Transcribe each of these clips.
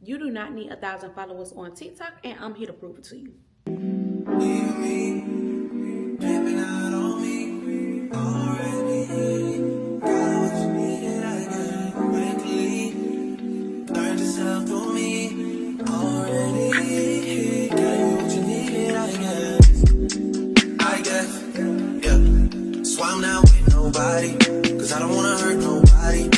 You do not need 1,000 followers on TikTok, and I'm here to prove it to you. I'm not with nobody, cause I don't wanna hurt nobody.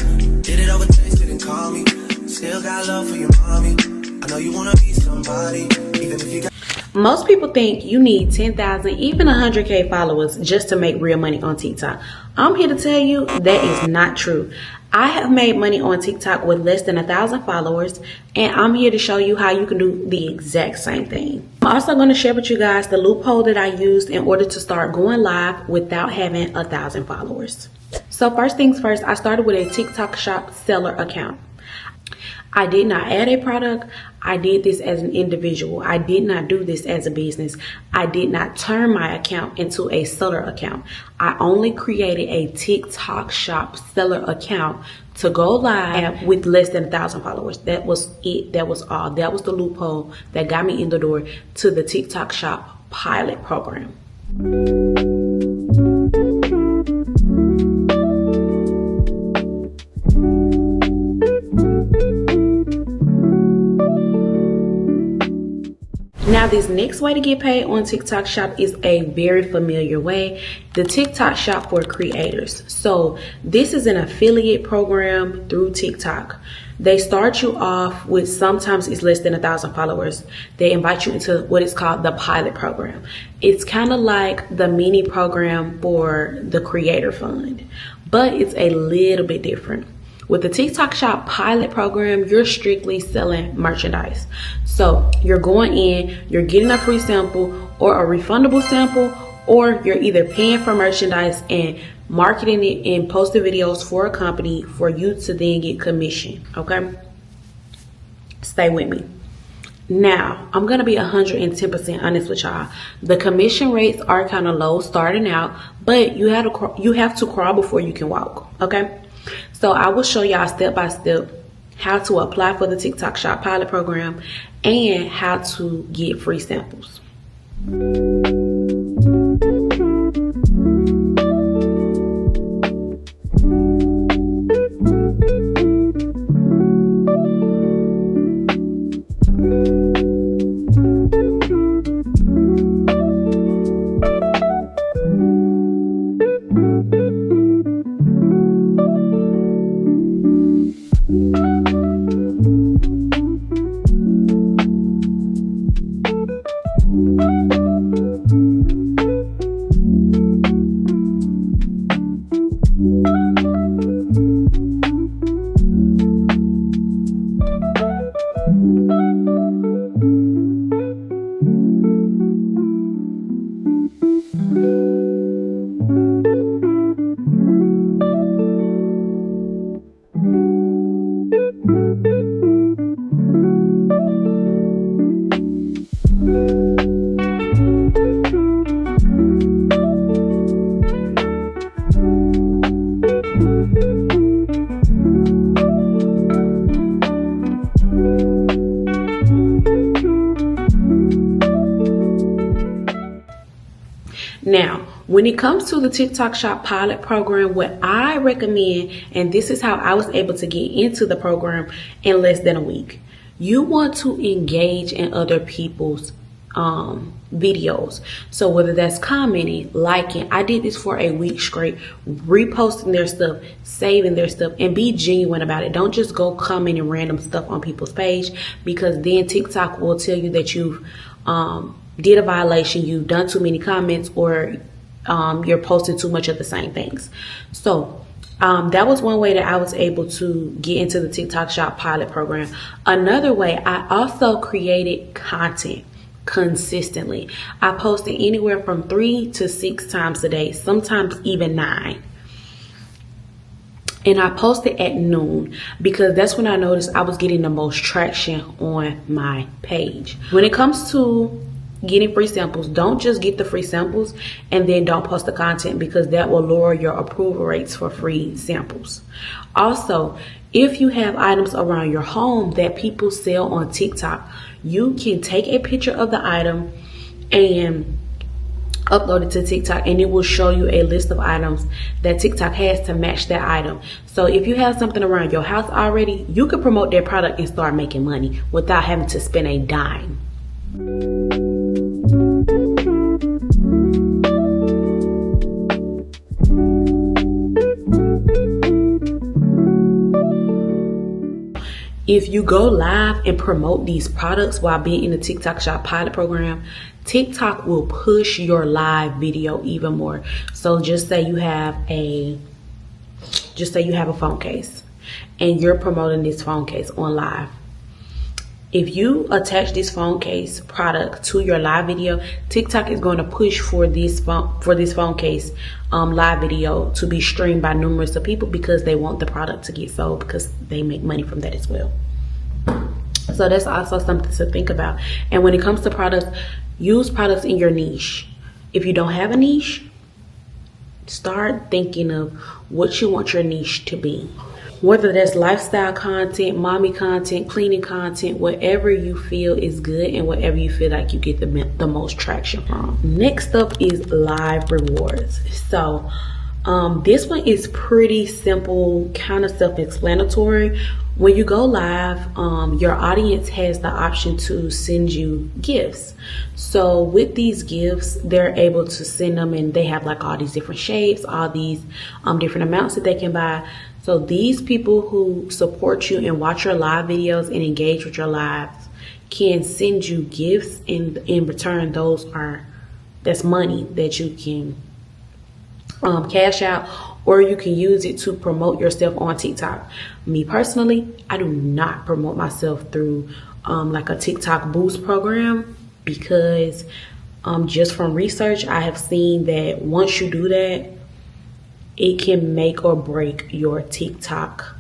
Did it over text, didn't call me. Still got love for your mommy. I know you wanna be somebody, even if you got. Most people think you need 10,000, even 100K followers just to make real money on TikTok. I'm here to tell you that is not true. I have made money on TikTok with less than 1,000 followers, and I'm here to show you how you can do the exact same thing. I'm also going to share with you guys the loophole that I used in order to start going live without having 1,000 followers. So first things first, I started with a TikTok shop seller account. I did not add a product. I did this as an individual. I did not do this as a business. I did not turn my account into a seller account. I only created a TikTok shop seller account to go live with less than 1,000 followers. That was it. That was all. That was the loophole that got me in the door to the TikTok shop pilot program. Now, this next way to get paid on TikTok Shop is a very familiar way, the TikTok Shop for creators. So this is an affiliate program through TikTok. They start you off with, sometimes it's less than 1,000 followers. They invite you into what is called the pilot program. It's kind of like the mini program for the creator fund, but it's a little bit different. With the TikTok Shop pilot program, you're strictly selling merchandise. So you're going in, you're getting a free sample or a refundable sample, or you're either paying for merchandise and marketing it and posting videos for a company for you to then get commission, okay? Stay with me. Now, I'm going to be 110% honest with y'all. The commission rates are kind of low starting out, but you have to crawl before you can walk, okay? So I will show y'all step by step how to apply for the TikTok Shop pilot program and how to get free samples. Now, when it comes to the TikTok Shop pilot program, what I recommend, and this is how I was able to get into the program in less than a week, you want to engage in other people's videos. So whether that's commenting, liking, I did this for a week straight, reposting their stuff, saving their stuff, and be genuine about it. Don't just go commenting random stuff on people's page, because then TikTok will tell you that you've did a violation, you've done too many comments, or you're posting too much of the same things. So that was one way that I was able to get into the TikTok Shop pilot program. Another way, I also created content consistently. I posted anywhere from 3 to 6 times a day, sometimes even 9. And I posted at noon because that's when I noticed I was getting the most traction on my page. When it comes to getting free samples. Don't just get the free samples and then don't post the content, because that will lower your approval rates for free samples. Also, if you have items around your home that people sell on TikTok, you can take a picture of the item and upload it to TikTok, and it will show you a list of items that TikTok has to match that item. So if you have something around your house already, you could promote that product and start making money without having to spend a dime. If you go live and promote these products while being in the TikTok Shop pilot program, TikTok will push your live video even more. So just say you have a phone case and you're promoting this phone case on live. If you attach this phone case product to your live video, TikTok is going to push for this phone case live video to be streamed by numerous of people, because they want the product to get sold, because they make money from that as well. So that's also something to think about. And when it comes to products, use products in your niche. If you don't have a niche, start thinking of what you want your niche to be. Whether that's lifestyle content, mommy content, cleaning content, whatever you feel is good and whatever you feel like you get the most traction from. Next up is live rewards. So this one is pretty simple, kind of self-explanatory. When you go live, your audience has the option to send you gifts. So with these gifts, they're able to send them, and they have like all these different shapes, all these different amounts that they can buy. So these people who support you and watch your live videos and engage with your lives can send you gifts, and in return, that's money that you can cash out, or you can use it to promote yourself on TikTok. Me personally, I do not promote myself through like a TikTok boost program, because just from research, I have seen that once you do that, it can make or break your TikTok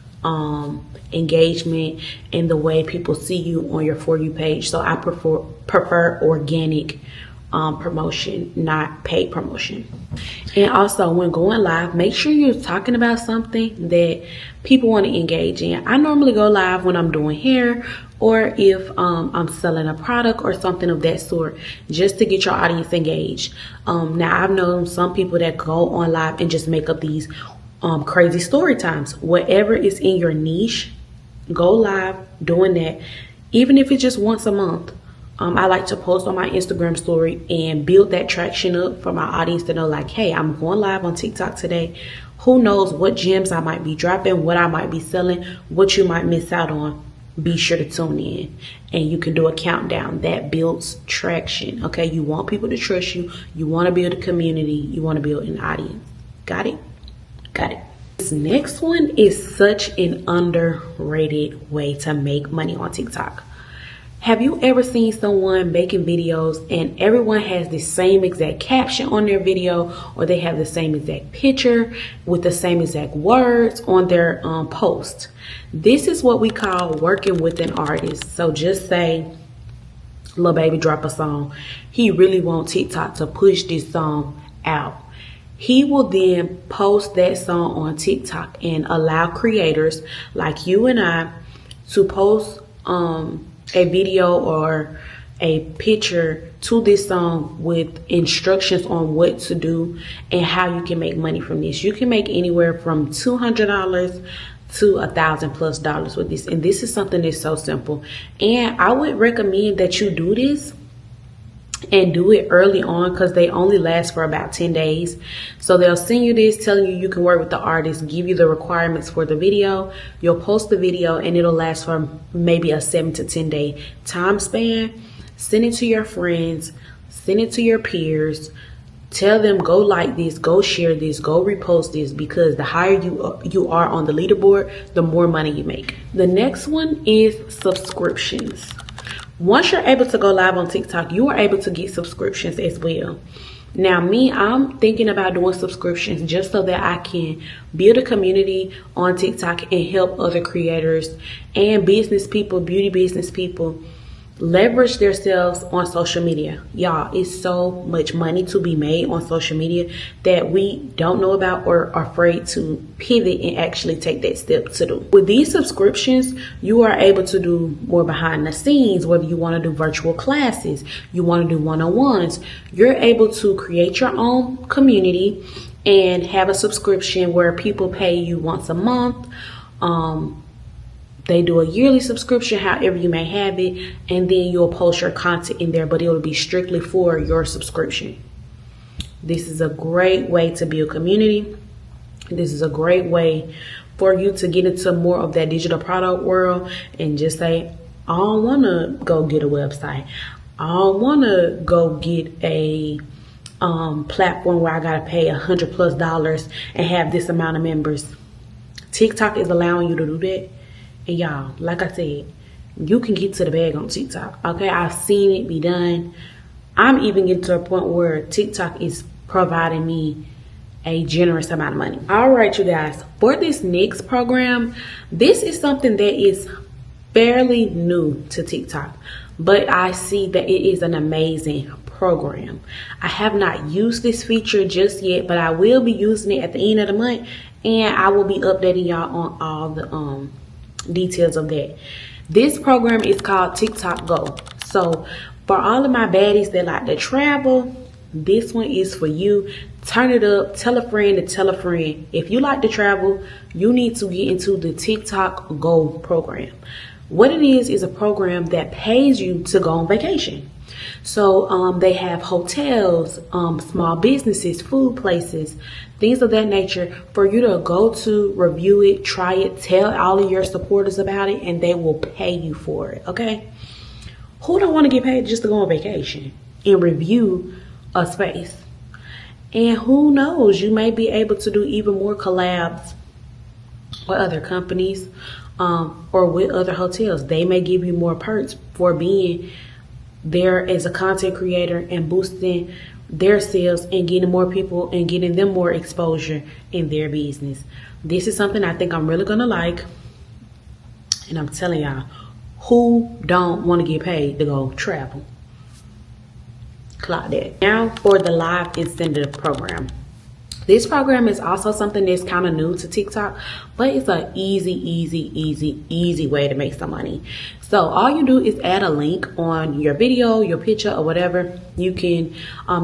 engagement and the way people see you on your For You page. So I prefer organic promotion, not paid promotion. And also, when going live, make sure you're talking about something that people want to engage in. I normally go live when I'm doing hair, or if I'm selling a product or something of that sort, just to get your audience engaged. Now, I've known some people that go on live and just make up these crazy story times. Whatever is in your niche, go live doing that, even if it's just once a month. I like to post on my Instagram story and build that traction up for my audience to know, like, hey, I'm going live on TikTok today. Who knows what gems I might be dropping, what I might be selling, what you might miss out on. Be sure to tune in, and you can do a countdown. That builds traction. Okay, you want people to trust you. You want to build a community. You want to build an audience. Got it? Got it. This next one is such an underrated way to make money on TikTok. Have you ever seen someone making videos and everyone has the same exact caption on their video, or they have the same exact picture with the same exact words on their post? This is what we call working with an artist. So just say Lil Baby drop a song. He really wants TikTok to push this song out. He will then post that song on TikTok and allow creators like you and I to post a video or a picture to this song with instructions on what to do and how you can make money from this. You can make anywhere from $200 to $1,000+ with this, and this is something that's so simple. And I would recommend that you do this and do it early on, because they only last for about 10 days. So they'll send you this telling you can work with the artist, give you the requirements for the video. You'll post the video and it'll last for maybe a 7 to 10 day time span. Send it to your friends, send it to your peers. Tell them, go like this, go share this, go repost this, because the higher you are on the leaderboard, the more money you make. The next one is subscriptions. Once you're able to go live on TikTok, you are able to get subscriptions as well. Now, I'm thinking about doing subscriptions just so that I can build a community on TikTok and help other creators and business people, beauty business people, leverage themselves on social media. Y'all, it's so much money to be made on social media that we don't know about or are afraid to pivot and actually take that step to do. With these subscriptions, you are able to do more behind the scenes, whether you want to do virtual classes, you want to do one-on-ones. You're able to create your own community and have a subscription where people pay you once a month. They do a yearly subscription, however you may have it, and then you'll post your content in there, but it will be strictly for your subscription. This is a great way to build community. This is a great way for you to get into more of that digital product world and just say, I don't want to go get a website. I don't want to go get a platform where I got to pay $100+ and have this amount of members. TikTok is allowing you to do that. And y'all, like I said, you can get to the bag on TikTok. Okay, I've seen it be done. I'm even getting to a point where TikTok is providing me a generous amount of money. All right, you guys, for this next program, this is something that is fairly new to TikTok, but I see that it is an amazing program. I have not used this feature just yet, but I will be using it at the end of the month, and I will be updating y'all on all the details of that. This program is called TikTok Go. So for all of my baddies that like to travel, this one is for you. Turn it up, tell a friend to tell a friend. If you like to travel, you need to get into the TikTok Go program. What it is a program that pays you to go on vacation. So they have hotels, small businesses, food places, things of that nature for you to go to, review it, try it, tell all of your supporters about it, and they will pay you for it, okay? Who don't want to get paid just to go on vacation and review a space? And who knows, you may be able to do even more collabs with other companies or with other hotels. They may give you more perks for being there as a content creator and boosting their sales and getting more people and getting them more exposure in their business. This is something I think I'm really gonna like, and I'm telling y'all, who don't want to get paid to go travel? Clock that. Now for the live incentive program. This program is also something that's kind of new to TikTok, but it's an easy way to make some money. So all you do is add a link on your video, your picture, or whatever. You can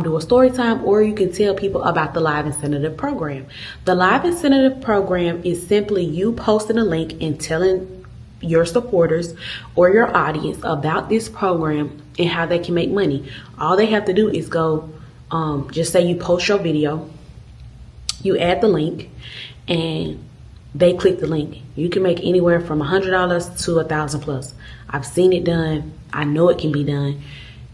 do a story time, or you can tell people about the live incentive program. The live incentive program is simply you posting a link and telling your supporters or your audience about this program and how they can make money. All they have to do is go, just say you post your video, you add the link, and they click the link. You can make anywhere from $100 to $1,000+. I've seen it done. I know it can be done.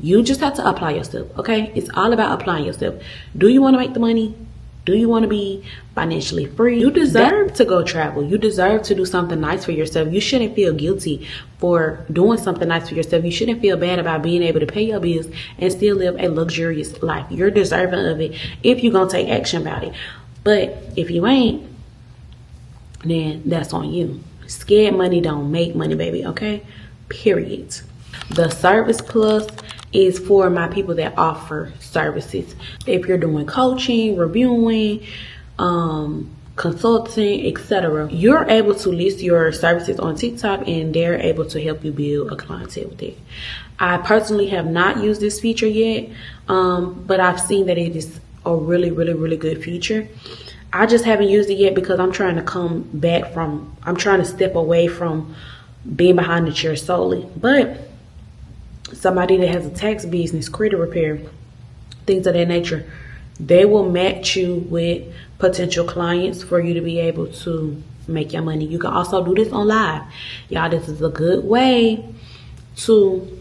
You just have to apply yourself, okay? It's all about applying yourself. Do you want to make the money? Do you want to be financially free? You deserve to go travel. You deserve to do something nice for yourself. You shouldn't feel guilty for doing something nice for yourself. You shouldn't feel bad about being able to pay your bills and still live a luxurious life. You're deserving of it if you're going to take action about it. But if you ain't, then that's on you. Scared money don't make money, baby, okay? Period. The Service Plus is for my people that offer services. If you're doing coaching, reviewing, consulting, etc., you're able to list your services on TikTok and they're able to help you build a clientele with it. I personally have not used this feature yet, but I've seen that it is a really good feature. I just haven't used it yet because I'm trying to step away from being behind the chair solely. But somebody that has a tax business, credit repair, things of that nature, they will match you with potential clients for you to be able to make your money. You can also do this on live. Y'all, this is a good way to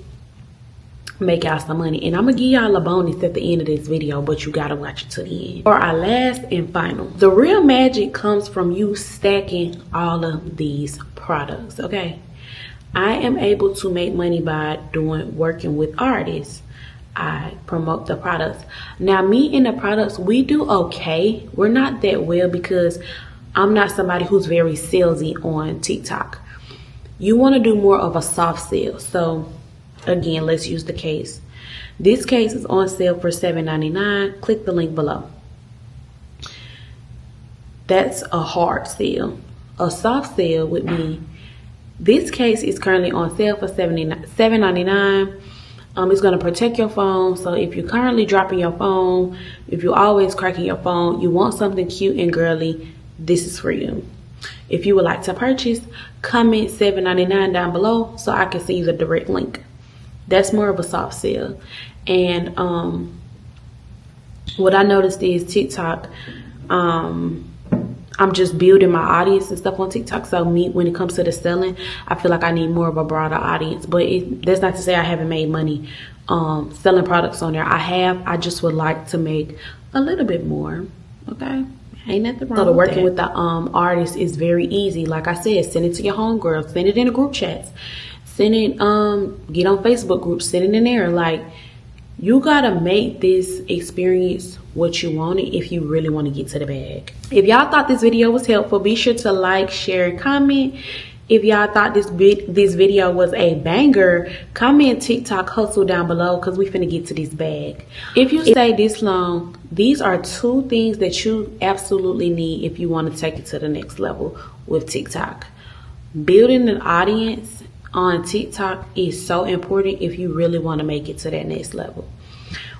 make y'all some money, and I'm gonna give y'all a bonus at the end of this video, but you gotta watch it to the end. For our last and final, the real magic comes from you stacking all of these products. Okay, I am able to make money by working with artists. I promote the products. Now me and the products, we do okay. We're not that well because I'm not somebody who's very salesy on TikTok. You want to do more of a soft sell. So Again, let's use the case. This case is on sale for $7.99. Click the link below. That's a hard sale. A soft sale would be, this case is currently on sale for $7.99. It's going to protect your phone. So if you're currently dropping your phone, if you're always cracking your phone, you want something cute and girly, this is for you. If you would like to purchase, comment $7.99 down below so I can send you the direct link. That's more of a soft sale. And what I noticed is TikTok, I'm just building my audience and stuff on TikTok. So when it comes to the selling, I feel like I need more of a broader audience. But that's not to say I haven't made money selling products on there. I just would like to make a little bit more. Okay, ain't nothing wrong. So working with the artist is very easy. Like I said, send it to your homegirl, send it in the group chats, send it get on Facebook groups, send it in there. Like, you gotta make this experience what you want it if you really want to get to the bag. If y'all thought this video was helpful, be sure to like, share, and comment. If y'all thought this video was a banger, comment TikTok hustle down below because we finna get to this bag. If you stay this long, these are 2 things that you absolutely need if you want to take it to the next level with TikTok. Building an audience on TikTok is so important if you really want to make it to that next level.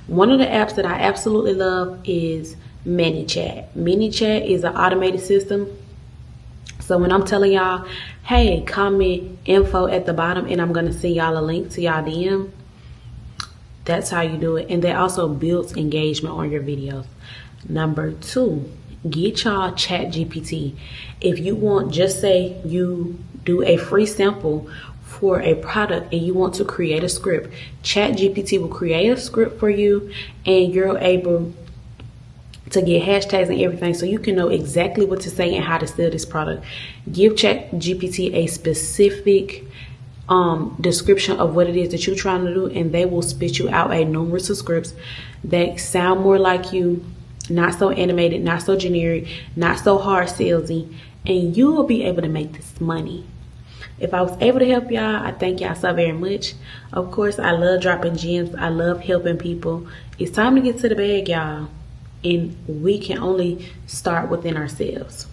One of the apps that I absolutely love is ManyChat. ManyChat is an automated system. So when I'm telling y'all, hey, comment info at the bottom and I'm going to send y'all a link to y'all DM, that's how you do it. And that also builds engagement on your videos. Number 2, get y'all ChatGPT. If you want, just say you do a free sample for a product and you want to create a script, ChatGPT will create a script for you and you're able to get hashtags and everything so you can know exactly what to say and how to sell this product. Give ChatGPT a specific description of what it is that you're trying to do and they will spit you out a numerous of scripts that sound more like you, not so animated, not so generic, not so hard salesy, and you will be able to make this money. If I was able to help y'all, I thank y'all so very much. Of course, I love dropping gems. I love helping people. It's time to get to the bag, y'all. And we can only start within ourselves.